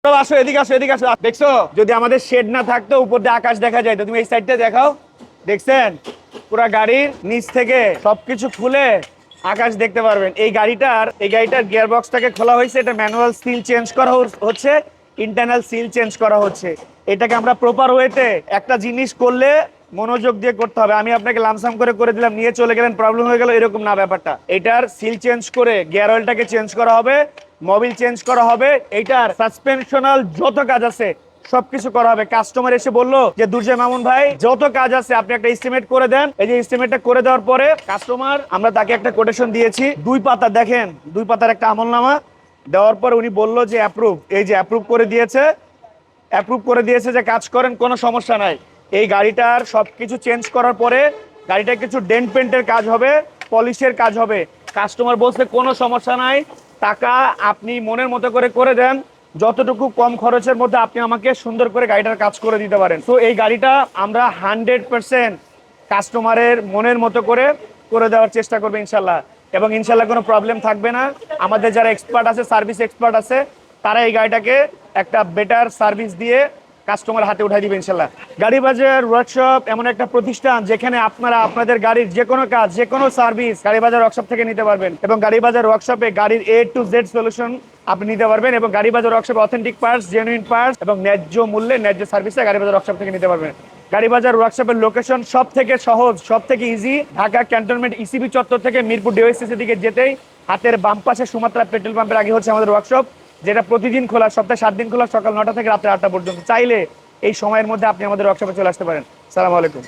আসো এদিকে আসো এদিকে আসো। দেখছো যদি আমাদের শেড না থাকতো উপর দিয়ে আকাশ দেখা যায়, তো তুমি এই সাইডটা দেখাও। দেখছেন পুরা গাড়ির নিচ থেকে সবকিছু খুলে আকাশ দেখতে পারবেন। এই গাড়িটার গিয়ার বক্সটাকে খোলা হয়েছে, এটা ম্যানুয়াল সিল চেঞ্জ করা হচ্ছে, ইন্টারনাল সিল চেঞ্জ করা হচ্ছে। এটাকে আমরা প্রপার ওয়েতে একটা জিনিস করলে মনোযোগ দিয়ে করতে হবে। আমি আপনাকে লামসাম করে দিলাম, নিয়ে চলে গেলেন, প্রবলেম হয়ে গেল, এরকম না ব্যাপারটা। এটার সিল চেঞ্জ করে গিয়ার অয়েলটাকে চেঞ্জ করা হবে, মোবিল চেঞ্জ করা হবে, এইটার সাসপেনশনাল যত কাজ আছে সবকিছু করা হবে। কাস্টমার এসে বললো যে দুর্জয় মামুন ভাই যত কাজ আছে আপনি একটা এস্টিমেট করে দেন। এই যে এস্টিমেটটা করে দেওয়ার পরে কাস্টমার, আমরা তাকে একটা কোটেশন দিয়েছি 2 পাতা, দেখেন 2 পাতার একটা আমলনামা দেওয়ার পর উনি বললো যে অ্যাপ্রুভ। এই যে অ্যাপ্রুভ করে দিয়েছে যে কাজ করেন, কোনো সমস্যা নাই। এই গাড়িটার সবকিছু চেঞ্জ করার পরে গাড়িটা কিছু ডেন্ট পেন্টের কাজ হবে, পলিশের কাজ হবে। কাস্টমার বলছে কোনো সমস্যা নাই, টাকা আপনি মনের মতো করে দেন, যতটুকু কম খরচের মধ্যে আপনি আমাকে সুন্দর করে গাড়িটার কাজ করে দিতে পারেন। তো এই গাড়িটা আমরা 100% কাস্টমারের মনের মতো করে দেওয়ার চেষ্টা করবে ইনশাল্লাহ, এবং ইনশাল্লাহ কোনো প্রবলেম থাকবে না। আমাদের যারা এক্সপার্ট আছে, সার্ভিস এক্সপার্ট আছে, তারা এই গাড়িটাকে একটা বেটার সার্ভিস দিয়ে কাস্টমার হাতে উঠাই দিবে ইনশাল্লাহ। গাড়িবাজার ওয়ার্কশপ এমন একটা প্রতিষ্ঠান যেখানে আপনারা আপনাদের গাড়ির যে কোনো কাজ, যে কোনো সার্ভিস গাড়িবাজার ওয়ার্কশপ থেকে নিতে পারবেন, এবং গাড়িবাজার ওয়ার্কশপে গাড়ির A to Z সলিউশন আপনি নিতে পারবেন, এবং গাড়িবাজার ওয়ার্কশপে অথেন্টিক পার্টস, জেনুইন পার্টস এবং ন্যায্য মূল্যে ন্যায্য সার্ভিসে গাড়িবাজার ওয়ার্কশপ থেকে নিতে পারবেন। গাড়িবাজার ওয়ার্কশপের লোকেশন সব থেকে সহজ, সব থেকে ইজি, ঢাকা ক্যান্টনমেন্ট ইসিবি চত্বর থেকে মিরপুর ডিওএসসিসি দিকে যেতেই হাতের বাম পাশে সুমাত্রা পেট্রোল পাম্পের আগে হচ্ছে আমাদের ওয়ার্কশপ, যেটা প্রতিদিন খোলা, সপ্তাহে 7 দিন খোলা, সকাল 9টা থেকে রাত্রে 8টা পর্যন্ত। চাইলে এই সময়ের মধ্যে আপনি আমাদের ওয়ার্কশপে চলে আসতে পারেন। সালাম আলাইকুম।